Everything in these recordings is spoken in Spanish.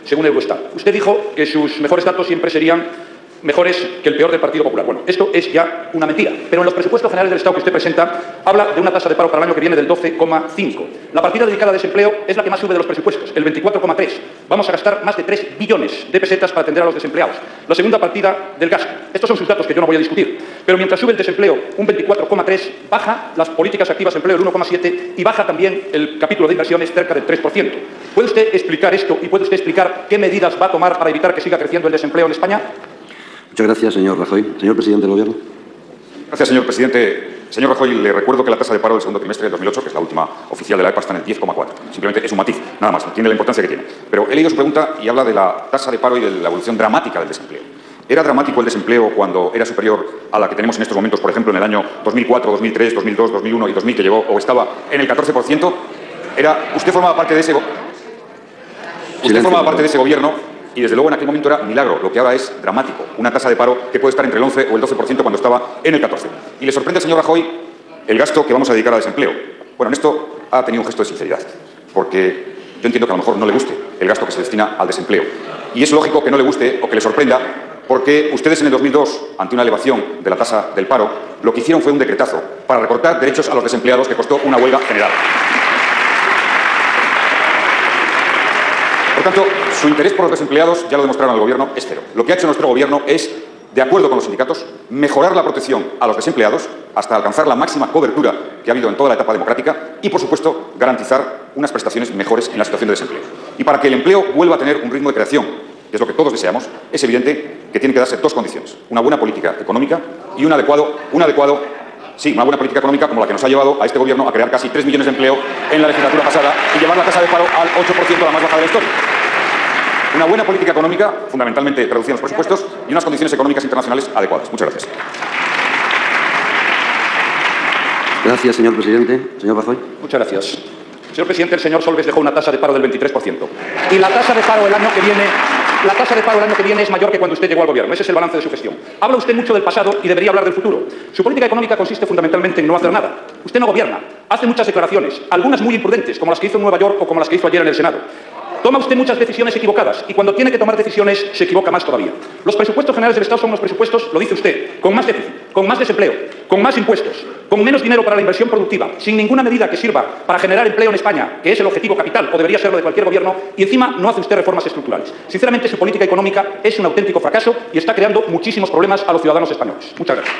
según Eurostat. Usted dijo que sus mejores datos siempre serían mejores que el peor del Partido Popular. Bueno, esto es ya una mentira, pero en los presupuestos generales del Estado que usted presenta habla de una tasa de paro para el año que viene del 12,5. La partida dedicada a desempleo es la que más sube de los presupuestos, el 24,3. Vamos a gastar más de 3 billones de pesetas para atender a los desempleados. La segunda partida del gasto. Estos son sus datos que yo no voy a discutir. Pero mientras sube el desempleo un 24,3, baja las políticas activas de empleo el 1,7 y baja también el capítulo de inversiones cerca del 3%. ¿Puede usted explicar esto y puede usted explicar qué medidas va a tomar para evitar que siga creciendo el desempleo en España? Muchas gracias, señor Rajoy. Señor presidente del Gobierno. Gracias, señor presidente. Señor Rajoy, le recuerdo que la tasa de paro del segundo trimestre del 2008, que es la última oficial de la EPA, está en el 10,4. Simplemente es un matiz, nada más, tiene la importancia que tiene. Pero he leído su pregunta y habla de la tasa de paro y de la evolución dramática del desempleo. ¿Era dramático el desempleo cuando era superior a la que tenemos en estos momentos, por ejemplo, en el año 2004, 2003, 2002, 2001 y 2000, que llegó o estaba en el 14%? Usted formaba parte de ese gobierno. Y desde luego en aquel momento era milagro, lo que ahora es dramático. Una tasa de paro que puede estar entre el 11 o el 12% cuando estaba en el 14%. Y le sorprende al señor Rajoy el gasto que vamos a dedicar a desempleo. Bueno, en esto ha tenido un gesto de sinceridad, porque yo entiendo que a lo mejor no le guste el gasto que se destina al desempleo. Y es lógico que no le guste o que le sorprenda, porque ustedes en el 2002, ante una elevación de la tasa del paro, lo que hicieron fue un decretazo para recortar derechos a los desempleados que costó una huelga general. Por tanto, su interés por los desempleados, ya lo demostraron al Gobierno, es cero. Lo que ha hecho nuestro Gobierno es, de acuerdo con los sindicatos, mejorar la protección a los desempleados hasta alcanzar la máxima cobertura que ha habido en toda la etapa democrática y, por supuesto, garantizar unas prestaciones mejores en la situación de desempleo. Y para que el empleo vuelva a tener un ritmo de creación, que es lo que todos deseamos, es evidente que tienen que darse dos condiciones. Una buena política económica y una buena política económica como la que nos ha llevado a este Gobierno a crear casi 3 millones de empleo en la legislatura pasada y llevar la tasa de paro al 8%, la más baja de la historia. Una buena política económica, fundamentalmente reducir los presupuestos, y unas condiciones económicas internacionales adecuadas. Muchas gracias. Gracias, señor presidente. Señor Rajoy. Muchas gracias. Señor presidente, el señor Solbes dejó una tasa de paro del 23%. Y la tasa de paro el año que viene es mayor que cuando usted llegó al Gobierno. Ese es el balance de su gestión. Habla usted mucho del pasado y debería hablar del futuro. Su política económica consiste fundamentalmente en no hacer nada. Usted no gobierna. Hace muchas declaraciones, algunas muy imprudentes, como las que hizo en Nueva York o como las que hizo ayer en el Senado. Toma usted muchas decisiones equivocadas y cuando tiene que tomar decisiones se equivoca más todavía. Los presupuestos generales del Estado son unos presupuestos, lo dice usted, con más déficit, con más desempleo, con más impuestos, con menos dinero para la inversión productiva, sin ninguna medida que sirva para generar empleo en España, que es el objetivo capital o debería serlo de cualquier gobierno, y encima no hace usted reformas estructurales. Sinceramente, su política económica es un auténtico fracaso y está creando muchísimos problemas a los ciudadanos españoles. Muchas gracias.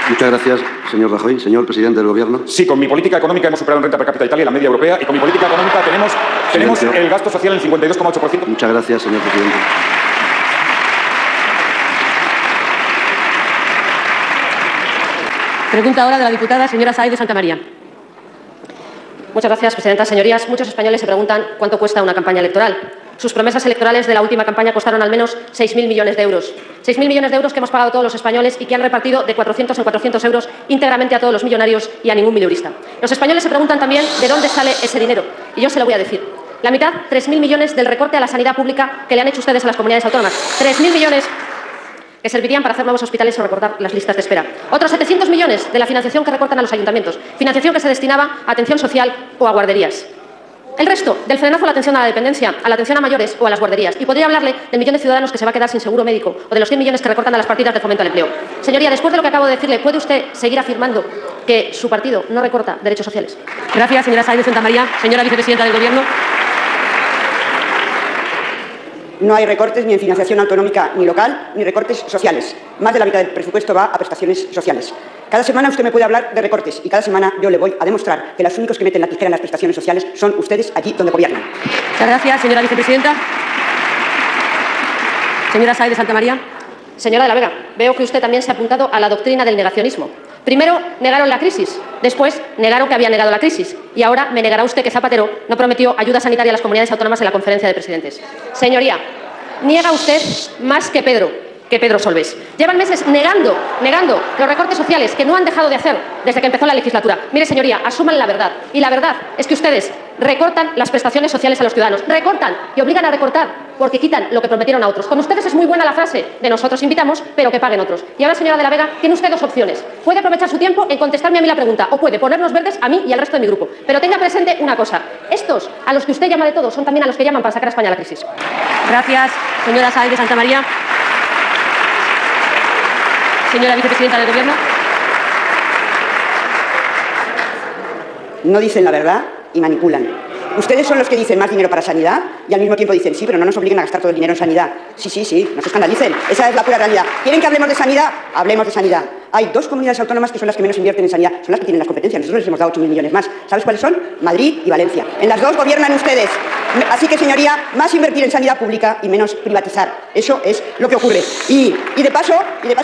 Muchas gracias, señor Rajoy. Señor presidente del Gobierno. Sí, con mi política económica hemos superado en renta per cápita Italia y la media europea, y con mi política económica tenemos el gasto social en 52,8%. Muchas gracias, señor presidente. Pregunta ahora de la diputada señora Saez de Santamaría. Muchas gracias, presidenta. Señorías, muchos españoles se preguntan cuánto cuesta una campaña electoral. Sus promesas electorales de la última campaña costaron al menos 6.000 millones de euros. 6.000 millones de euros que hemos pagado todos los españoles y que han repartido de 400 en 400 euros íntegramente a todos los millonarios y a ningún mileurista. Los españoles se preguntan también de dónde sale ese dinero. Y yo se lo voy a decir. La mitad, 3.000 millones del recorte a la sanidad pública que le han hecho ustedes a las comunidades autónomas. 3.000 millones que servirían para hacer nuevos hospitales o recortar las listas de espera. Otros 700 millones de la financiación que recortan a los ayuntamientos. Financiación que se destinaba a atención social o a guarderías. El resto, del frenazo a la atención a la dependencia, a la atención a mayores o a las guarderías. Y podría hablarle del millón de ciudadanos que se va a quedar sin seguro médico o de los 100 millones que recortan a las partidas de fomento al empleo. Señoría, después de lo que acabo de decirle, ¿puede usted seguir afirmando que su partido no recorta derechos sociales? Gracias, señora Saez de Santamaría. Señora vicepresidenta del Gobierno. No hay recortes ni en financiación autonómica ni local, ni recortes sociales. Más de la mitad del presupuesto va a prestaciones sociales. Cada semana usted me puede hablar de recortes y cada semana yo le voy a demostrar que los únicos que meten la tijera en las prestaciones sociales son ustedes allí donde gobiernan. Muchas gracias, señora vicepresidenta. Señora Saez de Santamaría. Señora de la Vega, veo que usted también se ha apuntado a la doctrina del negacionismo. Primero negaron la crisis, después negaron que había negado la crisis y ahora me negará usted que Zapatero no prometió ayuda sanitaria a las comunidades autónomas en la conferencia de presidentes. Señoría, niega usted más que Pedro que Pedro Solbes. Llevan meses negando los recortes sociales que no han dejado de hacer desde que empezó la legislatura. Mire, señoría, asuman la verdad. Y la verdad es que ustedes recortan las prestaciones sociales a los ciudadanos. Recortan y obligan a recortar porque quitan lo que prometieron a otros. Con ustedes es muy buena la frase de nosotros invitamos, pero que paguen otros. Y ahora, señora de la Vega, tiene usted dos opciones. Puede aprovechar su tiempo en contestarme a mí la pregunta o puede ponernos verdes a mí y al resto de mi grupo. Pero tenga presente una cosa. Estos, a los que usted llama de todos, son también a los que llaman para sacar a España de la crisis. Gracias, señora Sáenz de Santamaría. Señora vicepresidenta del Gobierno. No dicen la verdad y manipulan. Ustedes son los que dicen más dinero para sanidad y al mismo tiempo dicen sí, pero no nos obliguen a gastar todo el dinero en sanidad. Sí, no se escandalicen. Esa es la pura realidad. ¿Quieren que hablemos de sanidad? Hablemos de sanidad. Hay dos comunidades autónomas que son las que menos invierten en sanidad. Son las que tienen las competencias. Nosotros les hemos dado 8.000 millones más. ¿Sabes cuáles son? Madrid y Valencia. En las dos gobiernan ustedes. Así que, señoría, más invertir en sanidad pública y menos privatizar. Eso es lo que ocurre. Y de paso,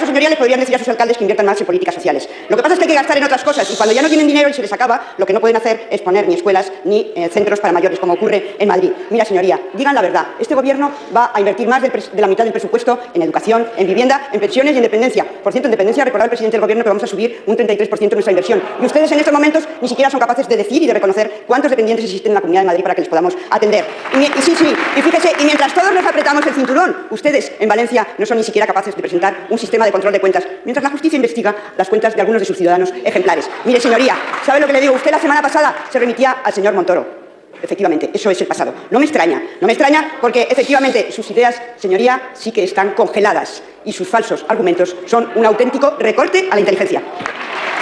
señoría, les podrían decir a sus alcaldes que inviertan más en políticas sociales. Lo que pasa es que hay que gastar en otras cosas y cuando ya no tienen dinero y se les acaba, lo que no pueden hacer es poner ni escuelas ni centros para mayores, como ocurre en Madrid. Mira, señoría, digan la verdad. Este gobierno va a invertir más de la mitad del presupuesto en educación, en vivienda, en pensiones y en dependencia. Por cierto, en dependencia, recordar al presidente del gobierno que vamos a subir un 33% nuestra inversión. Y ustedes en estos momentos ni siquiera son capaces de decir y de reconocer cuántos dependientes existen en la Comunidad de Madrid para que les podamos atender. Y fíjese, y mientras todos nos apretamos el cinturón, ustedes en Valencia no son ni siquiera capaces de presentar un sistema de control de cuentas, mientras la justicia investiga las cuentas de algunos de sus ciudadanos ejemplares. Mire, señoría, ¿sabe lo que le digo? Usted la semana pasada se remitía al señor Montoro. Efectivamente, eso es el pasado. No me extraña porque efectivamente sus ideas, señoría, sí que están congeladas y sus falsos argumentos son un auténtico recorte a la inteligencia.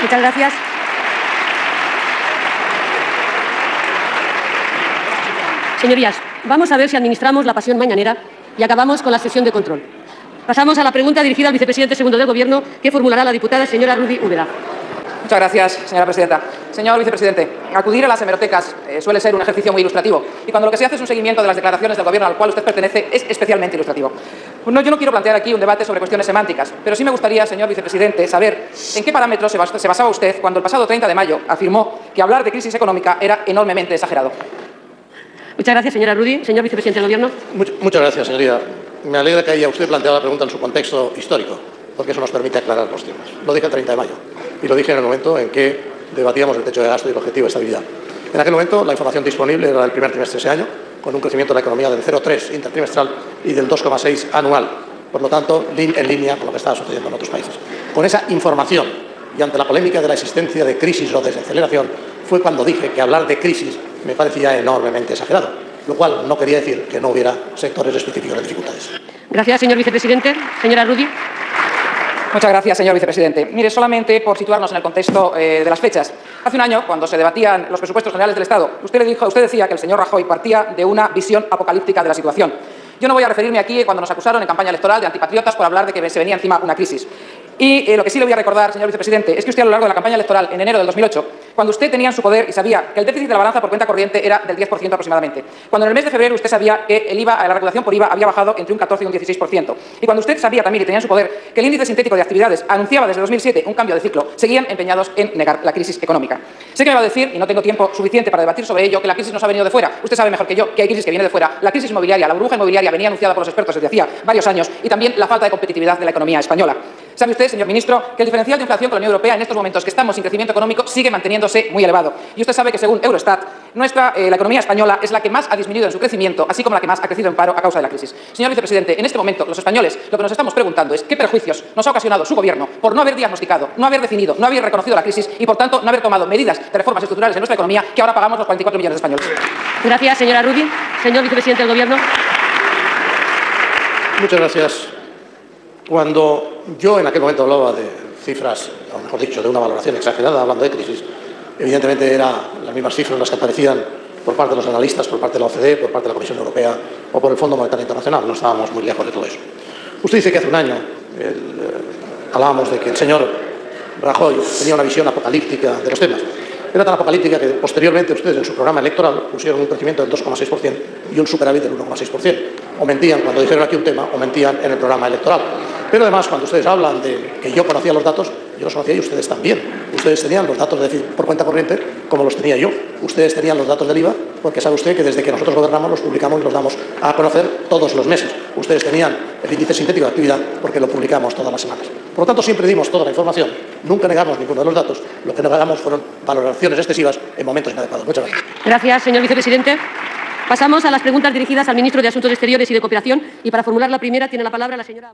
Muchas gracias. Señorías, vamos a ver si administramos la pasión mañanera y acabamos con la sesión de control. Pasamos a la pregunta dirigida al vicepresidente segundo del Gobierno, que formulará la diputada señora Rudy Úbeda. Muchas gracias, señora presidenta. Señor vicepresidente, acudir a las hemerotecas suele ser un ejercicio muy ilustrativo y cuando lo que se hace es un seguimiento de las declaraciones del Gobierno al cual usted pertenece es especialmente ilustrativo. Yo no quiero plantear aquí un debate sobre cuestiones semánticas, pero sí me gustaría, señor vicepresidente, saber en qué parámetros se basaba usted cuando el pasado 30 de mayo afirmó que hablar de crisis económica era enormemente exagerado. Muchas gracias, señora Rudy. Señor vicepresidente del Gobierno. Muchas gracias, señoría. Me alegra que haya usted planteado la pregunta en su contexto histórico, porque eso nos permite aclarar los temas. Lo dije el 30 de mayo y lo dije en el momento en que debatíamos el techo de gasto y el objetivo de estabilidad. En aquel momento, la información disponible era del primer trimestre de ese año, con un crecimiento de la economía del 0,3 intertrimestral y del 2,6 anual. Por lo tanto, en línea con lo que estaba sucediendo en otros países. Con esa información y ante la polémica de la existencia de crisis o desaceleración, fue cuando dije que hablar de crisis me parecía enormemente exagerado, lo cual no quería decir que no hubiera sectores específicos de dificultades. Gracias, señor vicepresidente. Señora Rudy. Muchas gracias, señor vicepresidente. Mire, solamente por situarnos en el contexto de las fechas. Hace un año, cuando se debatían los presupuestos generales del Estado, usted decía que el señor Rajoy partía de una visión apocalíptica de la situación. Yo no voy a referirme aquí cuando nos acusaron en campaña electoral de antipatriotas por hablar de que se venía encima una crisis. Y lo que sí le voy a recordar, señor vicepresidente, es que usted a lo largo de la campaña electoral, en enero del 2008, cuando usted tenía en su poder y sabía que el déficit de la balanza por cuenta corriente era del 10% aproximadamente, cuando en el mes de febrero usted sabía que el IVA, la recaudación por IVA había bajado entre un 14 y un 16%, y cuando usted sabía también y tenía en su poder que el índice sintético de actividades anunciaba desde 2007 un cambio de ciclo, seguían empeñados en negar la crisis económica. Sé que me va a decir, y no tengo tiempo suficiente para debatir sobre ello, que la crisis nos ha venido de fuera. Usted sabe mejor que yo que hay crisis que viene de fuera. La crisis inmobiliaria, la burbuja inmobiliaria venía anunciada por los expertos desde hacía varios años y también la falta de competitividad de la economía española. ¿Sabe usted, señor ministro, que el diferencial de inflación con la Unión Europea en estos momentos que estamos sin crecimiento económico sigue manteniéndose muy elevado? Y usted sabe que, según Eurostat, la economía española es la que más ha disminuido en su crecimiento, así como la que más ha crecido en paro a causa de la crisis. Señor vicepresidente, en este momento, los españoles, lo que nos estamos preguntando es qué perjuicios nos ha ocasionado su gobierno por no haber diagnosticado, no haber definido, no haber reconocido la crisis y, por tanto, no haber tomado medidas de reformas estructurales en nuestra economía que ahora pagamos los 44 millones de españoles. Gracias, señora Rudy. Señor vicepresidente del Gobierno. Muchas gracias. Cuando yo en aquel momento hablaba de cifras, o mejor dicho, de una valoración exagerada hablando de crisis, evidentemente eran las mismas cifras las que aparecían por parte de los analistas, por parte de la OCDE, por parte de la Comisión Europea o por el Fondo Monetario Internacional. No estábamos muy lejos de todo eso. Usted dice que hace un año hablábamos de que el señor Rajoy tenía una visión apocalíptica de los temas. Era tan apocalíptica que posteriormente ustedes en su programa electoral pusieron un crecimiento del 2,6% y un superávit del 1,6%. O mentían cuando dijeron aquí un tema o mentían en el programa electoral. Pero además, cuando ustedes hablan de que yo conocía los datos, yo los conocía y ustedes también. Ustedes tenían los datos de déficit por cuenta corriente como los tenía yo. Ustedes tenían los datos del IVA porque sabe usted que desde que nosotros gobernamos los publicamos y los damos a conocer todos los meses. Ustedes tenían el índice sintético de actividad porque lo publicamos todas las semanas. Por lo tanto, siempre dimos toda la información, nunca negamos ninguno de los datos, lo que negamos fueron valoraciones excesivas en momentos inadecuados. Muchas gracias. Gracias, señor vicepresidente. Pasamos a las preguntas dirigidas al ministro de Asuntos Exteriores y de Cooperación. Y para formular la primera tiene la palabra la señora